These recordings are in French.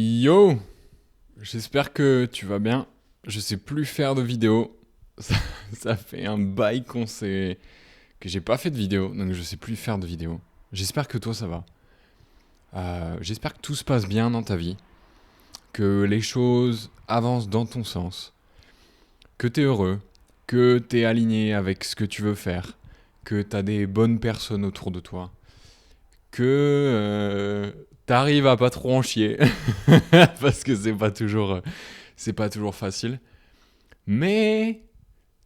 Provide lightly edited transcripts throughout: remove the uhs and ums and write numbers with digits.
Yo, j'espère que tu vas bien. Je sais plus faire de vidéos. Ça, ça fait un bail que j'ai pas fait de vidéo, donc je sais plus faire de vidéos. J'espère que toi ça va. J'espère que tout se passe bien dans ta vie, que les choses avancent dans ton sens, que t'es heureux, que t'es aligné avec ce que tu veux faire, que t'as des bonnes personnes autour de toi, que t'arrives à pas trop en chier, parce que c'est pas toujours facile. Mais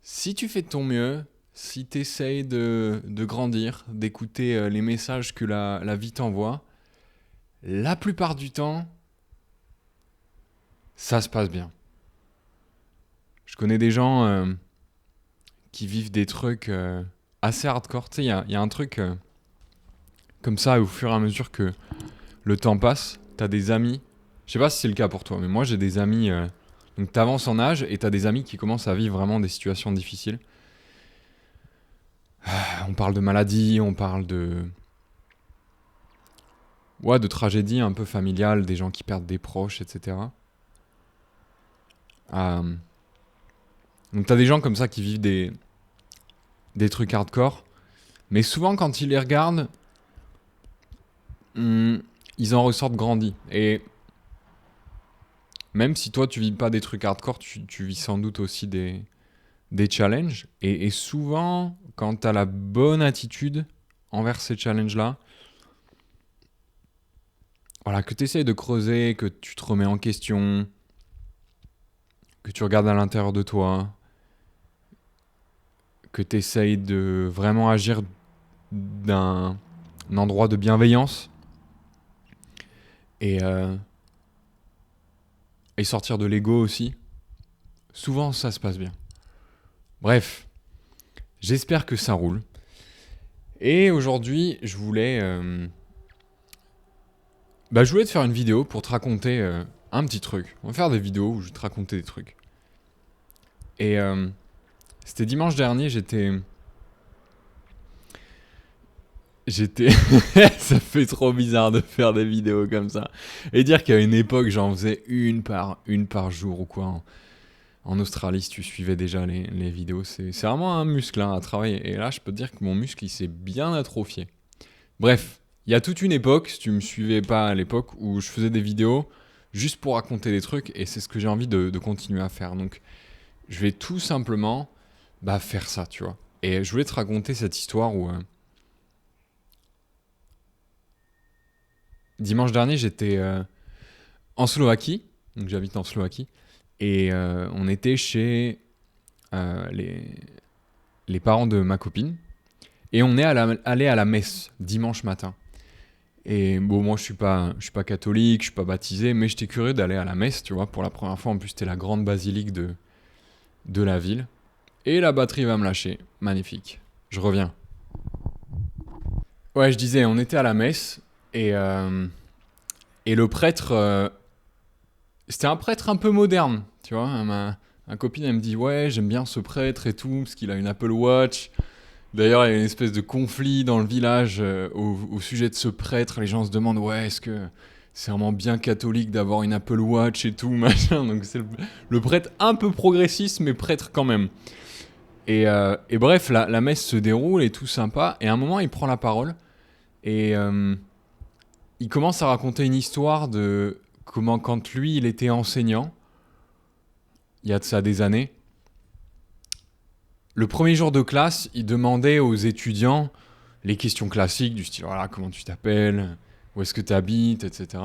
si tu fais de ton mieux, si tu essayes de grandir, d'écouter les messages que la vie t'envoie, la plupart du temps, ça se passe bien. Je connais des gens qui vivent des trucs assez hardcore. Tu sais, il y a un truc comme ça, au fur et à mesure que le temps passe, t'as des amis. Je sais pas si c'est le cas pour toi, mais moi j'ai des amis. Donc t'avances en âge et t'as des amis qui commencent à vivre vraiment des situations difficiles. On parle de maladie, on parle de tragédies un peu familiales, des gens qui perdent des proches, etc. Euh, donc t'as des gens comme ça qui vivent des trucs hardcore, mais souvent quand ils les regardent, ils en ressortent grandis. Et même si toi tu vis pas des trucs hardcore, tu vis sans doute aussi des challenges. Et souvent, quand t'as la bonne attitude envers ces challenges-là, voilà, que tu essayes de creuser, que tu te remets en question, que tu regardes à l'intérieur de toi, que tu essayes de vraiment agir d'un endroit de bienveillance et, euh, et sortir de l'ego aussi, souvent ça se passe bien. Bref, j'espère que ça roule. Et aujourd'hui, je voulais te faire une vidéo pour te raconter un petit truc. On va faire des vidéos où je vais te raconter des trucs. Et c'était dimanche dernier, J'étais. Ça fait trop bizarre de faire des vidéos comme ça. Et dire qu'à une époque, j'en faisais une par jour ou quoi. En Australie, si tu suivais déjà les vidéos, c'est vraiment un muscle à travailler. Et là, je peux te dire que mon muscle, il s'est bien atrophié. Bref, il y a toute une époque, si tu me suivais pas à l'époque, où je faisais des vidéos juste pour raconter des trucs. Et c'est ce que j'ai envie de continuer à faire. Donc, je vais tout simplement faire ça, tu vois. Et je voulais te raconter cette histoire où. Dimanche dernier, j'étais en Slovaquie, donc j'habite en Slovaquie, et on était chez euh, les, les parents de ma copine, et on est allé à la messe dimanche matin. Et bon, moi je suis pas catholique, je suis pas baptisé, mais j'étais curieux d'aller à la messe, tu vois, pour la première fois. En plus, c'était la grande basilique de la ville. Et la batterie va me lâcher. Magnifique. Je reviens. Ouais, je disais, on était à la messe, et le prêtre c'était un prêtre un peu moderne, tu vois. Ma copine, elle me dit, ouais, j'aime bien ce prêtre et tout, parce qu'il a une Apple Watch. D'ailleurs, il y a une espèce de conflit dans le village au sujet de ce prêtre. Les gens se demandent, ouais, est-ce que c'est vraiment bien catholique d'avoir une Apple Watch et tout, machin. Donc c'est le prêtre un peu progressiste, mais prêtre quand même. Et bref, la messe se déroule et tout sympa. Et à un moment, il prend la parole et il commence à raconter une histoire de comment, quand lui, il était enseignant, il y a de ça des années, le premier jour de classe, il demandait aux étudiants les questions classiques du style voilà, comment tu t'appelles, où est-ce que tu habites, etc.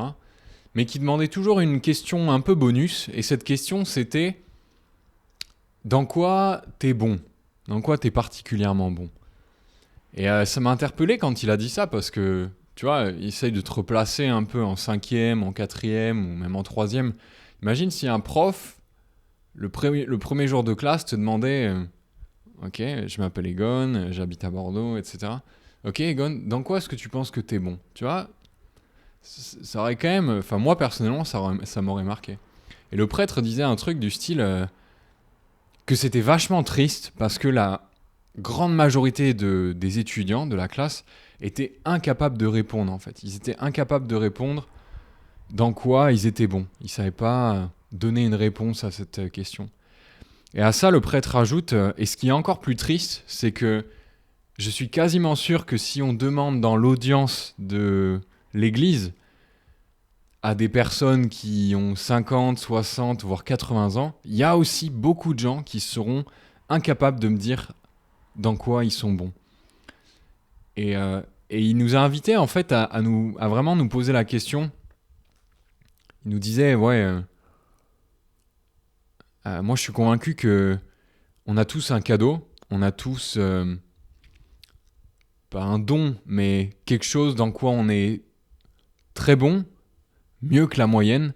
Mais qui demandait toujours une question un peu bonus. Et cette question, c'était dans quoi t'es bon, dans quoi t'es particulièrement bon. Et ça m'a interpellé quand il a dit ça parce que, tu vois, il essaye de te replacer un peu en cinquième, en quatrième ou même en troisième. Imagine si un prof, le premier jour de classe, te demandait ok, je m'appelle Egon, j'habite à Bordeaux, etc. Ok, Egon, dans quoi est-ce que tu penses que t'es bon? Tu vois, ça aurait quand même. Enfin, moi personnellement, ça m'aurait marqué. Et le prêtre disait un truc du style que c'était vachement triste parce que la grande majorité des étudiants de la classe étaient incapables de répondre en fait. Ils étaient incapables de répondre dans quoi ils étaient bons. Ils ne savaient pas donner une réponse à cette question. Et à ça, le prêtre ajoute, et ce qui est encore plus triste, c'est que je suis quasiment sûr que si on demande dans l'audience de l'Église à des personnes qui ont 50, 60, voire 80 ans, il y a aussi beaucoup de gens qui seront incapables de me dire dans quoi ils sont bons. Et il nous a invités en fait à vraiment nous poser la question. Il nous disait, moi je suis convaincu que on a tous un cadeau, on a tous pas un don, mais quelque chose dans quoi on est très bon, mieux que la moyenne.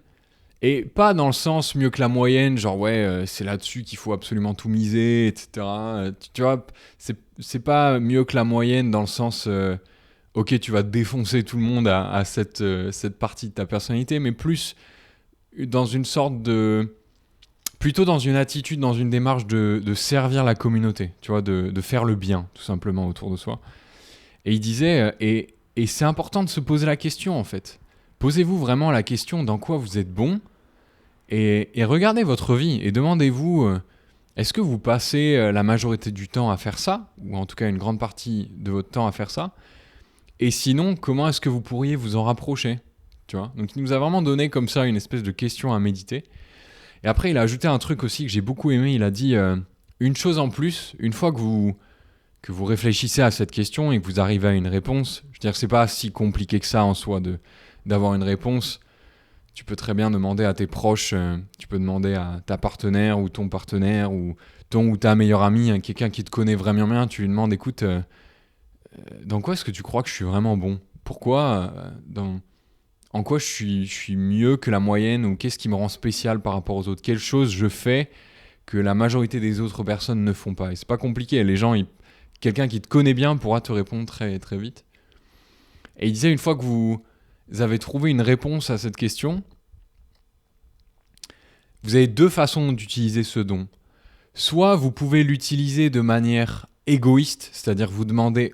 Et pas dans le sens mieux que la moyenne, genre c'est là-dessus qu'il faut absolument tout miser, etc. Tu vois, c'est pas mieux que la moyenne dans le sens, ok, tu vas défoncer tout le monde à cette partie de ta personnalité, mais plus dans une sorte de... Plutôt dans une attitude, dans une démarche de servir la communauté, tu vois, de faire le bien, tout simplement, autour de soi. Et il disait, et c'est important de se poser la question, en fait. Posez-vous vraiment la question dans quoi vous êtes bon, et regardez votre vie, et demandez-vous, est-ce que vous passez la majorité du temps à faire ça, ou en tout cas une grande partie de votre temps à faire ça, et sinon, comment est-ce que vous pourriez vous en rapprocher, tu vois. Donc il nous a vraiment donné comme ça une espèce de question à méditer. Et après, il a ajouté un truc aussi que j'ai beaucoup aimé. Il a dit une chose en plus, une fois que vous réfléchissez à cette question et que vous arrivez à une réponse, je veux dire, c'est pas si compliqué que ça en soi d'avoir une réponse. Tu peux très bien demander à tes proches, tu peux demander à ta partenaire ou ton partenaire ou ton ou ta meilleure amie, hein, quelqu'un qui te connaît vraiment bien, tu lui demandes, écoute, dans quoi est-ce que tu crois que je suis vraiment bon ? Pourquoi en quoi je suis mieux que la moyenne ou qu'est-ce qui me rend spécial par rapport aux autres ? Quelle chose je fais que la majorité des autres personnes ne font pas ? Et c'est pas compliqué, quelqu'un qui te connaît bien pourra te répondre très, très vite. Et il disait, une fois que vous avez trouvé une réponse à cette question, vous avez deux façons d'utiliser ce don. Soit vous pouvez l'utiliser de manière égoïste, c'est-à-dire vous demandez,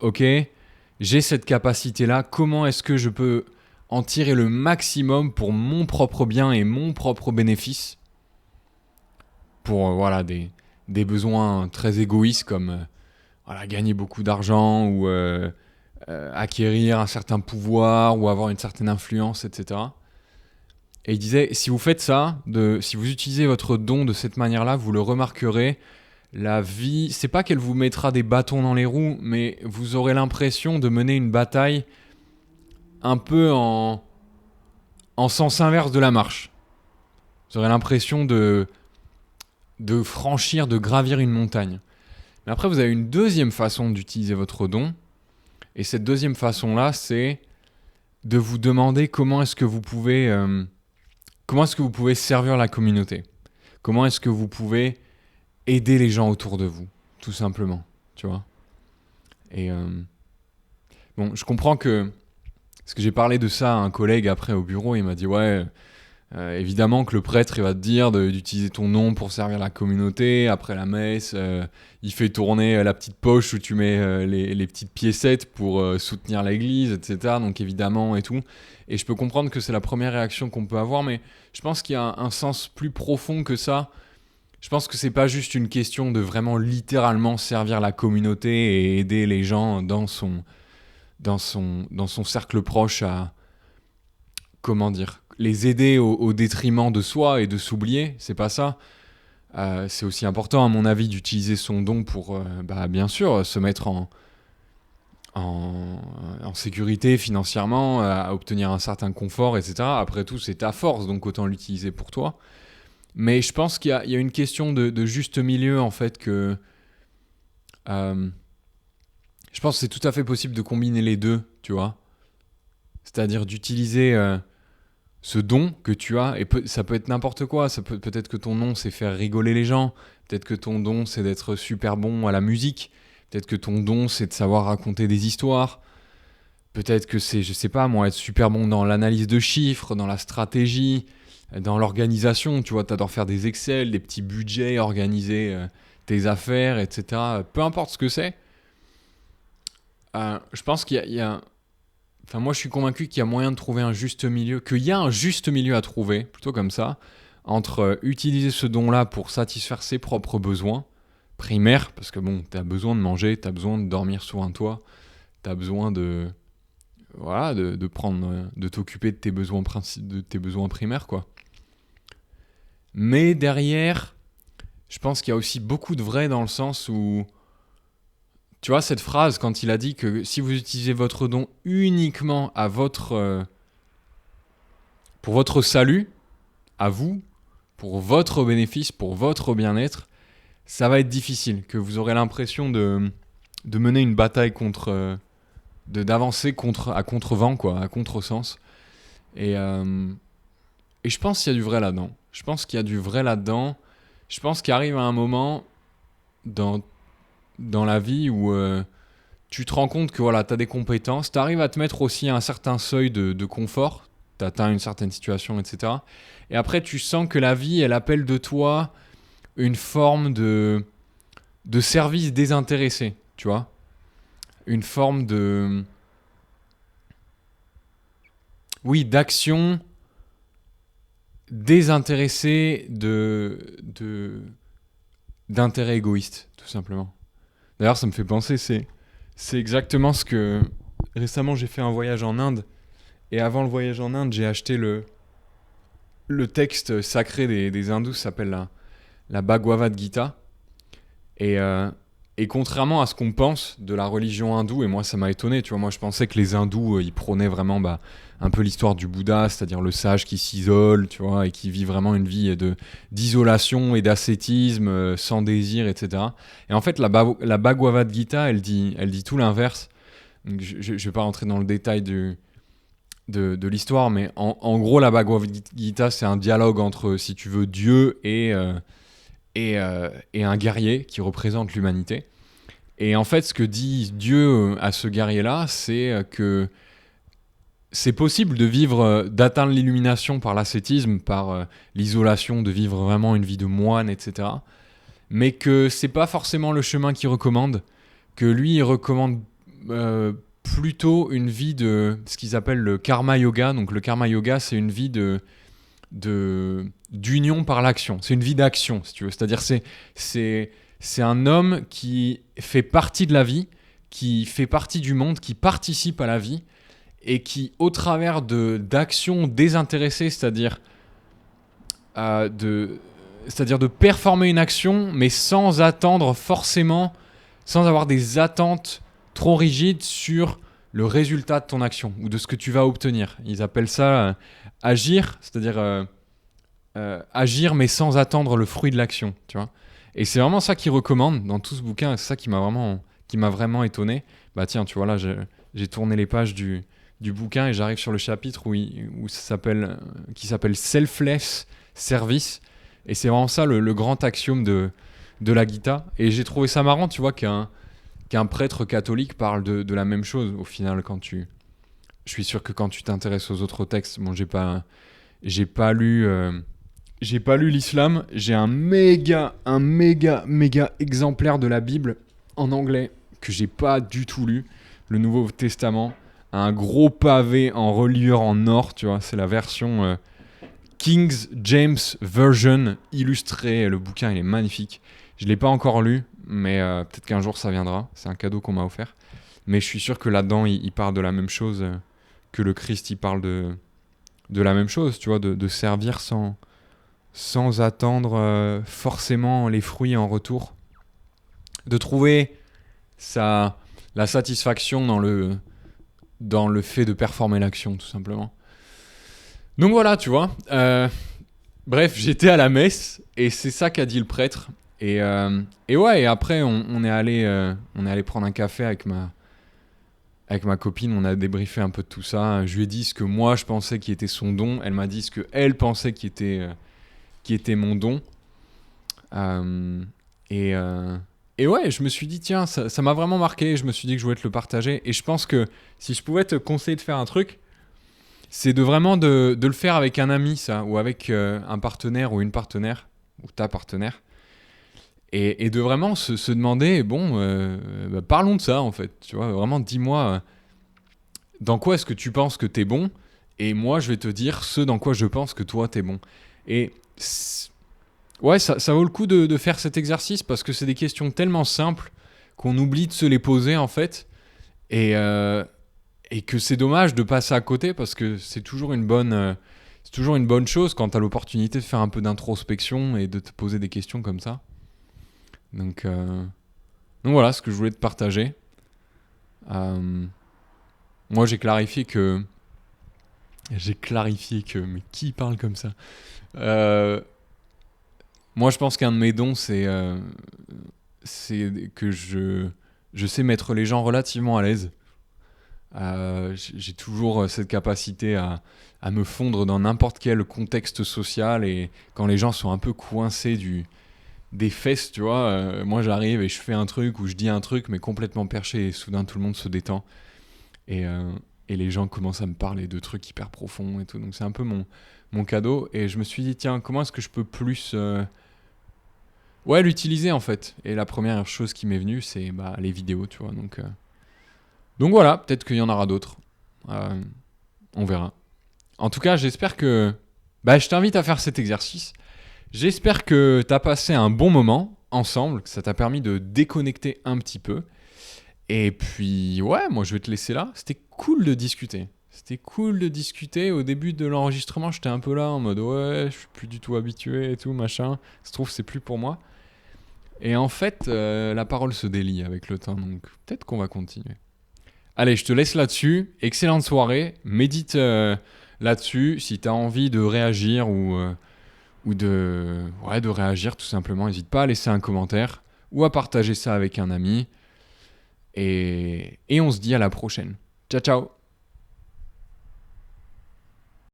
ok, j'ai cette capacité-là, comment est-ce que je peux en tirer le maximum pour mon propre bien et mon propre bénéfice, pour des besoins très égoïstes comme gagner beaucoup d'argent ou acquérir un certain pouvoir ou avoir une certaine influence, etc. Et il disait, si vous faites ça, si vous utilisez votre don de cette manière-là, vous le remarquerez, la vie, c'est pas qu'elle vous mettra des bâtons dans les roues, mais vous aurez l'impression de mener une bataille un peu en sens inverse de la marche. Vous aurez l'impression de franchir, de gravir une montagne. Mais après, vous avez une deuxième façon d'utiliser votre don. Et cette deuxième façon-là, c'est de vous demander comment est-ce que vous pouvez servir la communauté. Comment est-ce que vous pouvez aider les gens autour de vous, tout simplement, tu vois. Et bon, je comprends parce que j'ai parlé de ça à un collègue après au bureau, il m'a dit évidemment que le prêtre il va te dire d'utiliser ton nom pour servir la communauté. Après la messe, il fait tourner la petite poche où tu mets les petites piécettes pour soutenir l'église, etc. Donc évidemment et tout. Et je peux comprendre que c'est la première réaction qu'on peut avoir, mais je pense qu'il y a un sens plus profond que ça. Je pense que c'est pas juste une question de vraiment littéralement servir la communauté et aider les gens dans son cercle proche à, comment dire, les aider au détriment de soi et de s'oublier, c'est pas ça. C'est aussi important, à mon avis, d'utiliser son don pour, bien sûr, se mettre en sécurité financièrement, à obtenir un certain confort, etc. Après tout, c'est ta force, donc autant l'utiliser pour toi. Mais je pense qu'il y a une question de juste milieu, en fait, que... je pense que c'est tout à fait possible de combiner les deux, tu vois. C'est-à-dire d'utiliser ce don que tu as, et ça peut être n'importe quoi. Peut-être que ton don, c'est faire rigoler les gens. Peut-être que ton don, c'est d'être super bon à la musique. Peut-être que ton don, c'est de savoir raconter des histoires. Peut-être que c'est, je sais pas moi, être super bon dans l'analyse de chiffres, dans la stratégie, dans l'organisation. Tu vois, t'adores faire des Excel, des petits budgets, organiser tes affaires, etc. Peu importe ce que c'est. Je pense qu'il y a Enfin, moi, je suis convaincu qu'il y a moyen de trouver un juste milieu, qu'il y a un juste milieu à trouver, plutôt comme ça, entre utiliser ce don-là pour satisfaire ses propres besoins primaires, parce que bon, t'as besoin de manger, t'as besoin de dormir sur un toit, t'as besoin de, voilà, de prendre, de t'occuper de tes besoins de tes besoins primaires, quoi. Mais derrière, je pense qu'il y a aussi beaucoup de vrai dans le sens où, tu vois, cette phrase, quand il a dit que si vous utilisez votre don uniquement à pour votre salut, à vous, pour votre bénéfice, pour votre bien-être, ça va être difficile, que vous aurez l'impression de mener une bataille d'avancer à contre-vent, quoi, à contre-sens. Et, euh, et je pense qu'il y a du vrai là-dedans. Je pense qu'il y a du vrai là-dedans. Je pense qu'il arrive à un moment dans, dans la vie où tu te rends compte que voilà, tu as des compétences, tu arrives à te mettre aussi à un certain seuil de confort, tu atteins une certaine situation, etc. Et après, tu sens que la vie, elle appelle de toi une forme de service désintéressé, tu vois. Une forme de... Oui, d'action désintéressée d'intérêt égoïste, tout simplement. D'ailleurs, ça me fait penser, c'est exactement ce que... Récemment, j'ai fait un voyage en Inde. Et avant le voyage en Inde, j'ai acheté le texte sacré des hindous, ça s'appelle la Bhagavad Gita. Et, euh, et contrairement à ce qu'on pense de la religion hindoue, et moi ça m'a étonné, tu vois, moi je pensais que les hindous, ils prônaient vraiment un peu l'histoire du Bouddha, c'est-à-dire le sage qui s'isole, tu vois, et qui vit vraiment une vie d'isolation et d'ascétisme, sans désir, etc. Et en fait, la Bhagavad Gita, elle dit tout l'inverse. Donc, je vais pas rentrer dans le détail de l'histoire, mais en gros, la Bhagavad Gita, c'est un dialogue entre, si tu veux, Dieu et un guerrier qui représente l'humanité. Et en fait, ce que dit Dieu à ce guerrier-là, c'est que c'est possible de vivre, d'atteindre l'illumination par l'ascétisme, par l'isolation, de vivre vraiment une vie de moine, etc. Mais que c'est pas forcément le chemin qu'il recommande, que lui, il recommande plutôt une vie de ce qu'ils appellent le karma yoga. Donc le karma yoga, c'est une vie d'union par l'action. C'est une vie d'action, si tu veux. C'est-à-dire c'est un homme qui fait partie de la vie, qui fait partie du monde, qui participe à la vie et qui, au travers d'actions désintéressées, euh, de, c'est-à-dire de performer une action, mais sans attendre forcément, sans avoir des attentes trop rigides sur le résultat de ton action ou de ce que tu vas obtenir. Ils appellent ça agir, c'est-à-dire agir mais sans attendre le fruit de l'action, tu vois. Et c'est vraiment ça qu'il recommande dans tout ce bouquin, et c'est ça qui m'a vraiment étonné. Bah tiens, tu vois là, j'ai tourné les pages du bouquin et j'arrive sur le chapitre où ça s'appelle, qui s'appelle Selfless Service. Et c'est vraiment ça le grand axiome de la Gita. Et j'ai trouvé ça marrant, tu vois, qu'un prêtre catholique parle de la même chose au final je suis sûr que quand tu t'intéresses aux autres textes, bon, j'ai pas lu l'islam, j'ai un méga exemplaire de la Bible en anglais que j'ai pas du tout lu, le Nouveau Testament, un gros pavé en reliure en or, tu vois, c'est la version King's James Version illustrée, le bouquin il est magnifique. Je l'ai pas encore lu, mais peut-être qu'un jour ça viendra, c'est un cadeau qu'on m'a offert. Mais je suis sûr que là-dedans il parle de la même chose, que le Christ il parle de la même chose, tu vois, de servir sans attendre forcément les fruits en retour. De trouver la satisfaction dans le fait de performer l'action, tout simplement. Donc voilà, tu vois. Bref, j'étais à la messe et c'est ça qu'a dit le prêtre. Et ouais, et après, on est allé prendre un café avec ma copine, on a débriefé un peu de tout ça. Je lui ai dit ce que moi je pensais qui était son don. Elle m'a dit ce qu'elle pensait qui était mon don. Euh, et, euh, et ouais, je me suis dit, tiens, ça m'a vraiment marqué. Je me suis dit que je voulais te le partager. Et je pense que si je pouvais te conseiller de faire un truc, c'est de vraiment de le faire avec un ami, ça, ou avec un partenaire ou une partenaire, ou ta partenaire. Et de vraiment se demander, bon, parlons de ça en fait. Tu vois, vraiment, dis-moi dans quoi est-ce que tu penses que t'es bon, et moi je vais te dire ce dans quoi je pense que toi t'es bon. Et ouais, ça vaut le coup de faire cet exercice parce que c'est des questions tellement simples qu'on oublie de se les poser en fait, et que c'est dommage de passer à côté parce que c'est toujours une bonne chose quand tu as l'opportunité de faire un peu d'introspection et de te poser des questions comme ça. Donc, euh, donc voilà ce que je voulais te partager. Euh, Moi mais qui parle comme ça? Euh, Moi je pense qu'un de mes dons c'est que je sais mettre les gens relativement à l'aise. J'ai toujours cette capacité à me fondre dans n'importe quel contexte social, et quand les gens sont un peu coincés des fesses, tu vois, moi j'arrive et je fais un truc ou je dis un truc mais complètement perché, et soudain tout le monde se détend, et, euh, et les gens commencent à me parler de trucs hyper profonds et tout. Donc c'est un peu mon cadeau, et je me suis dit tiens, comment est-ce que je peux plus l'utiliser en fait. Et la première chose qui m'est venue c'est les vidéos, tu vois. Donc voilà, peut-être qu'il y en aura d'autres. Euh, on verra. En tout cas, j'espère que... je t'invite à faire cet exercice. J'espère que t'as passé un bon moment ensemble, que ça t'a permis de déconnecter un petit peu. Et puis, ouais, moi je vais te laisser là. C'était cool de discuter. C'était cool de discuter. Au début de l'enregistrement, j'étais un peu là en mode ouais, je suis plus du tout habitué et tout, machin. Ça se trouve, c'est plus pour moi. Et en fait, la parole se délie avec le temps, donc peut-être qu'on va continuer. Allez, je te laisse là-dessus. Excellente soirée. Médite là-dessus. Si tu as envie de réagir ou de réagir tout simplement, n'hésite pas à laisser un commentaire ou à partager ça avec un ami. Et on se dit à la prochaine. Ciao, ciao.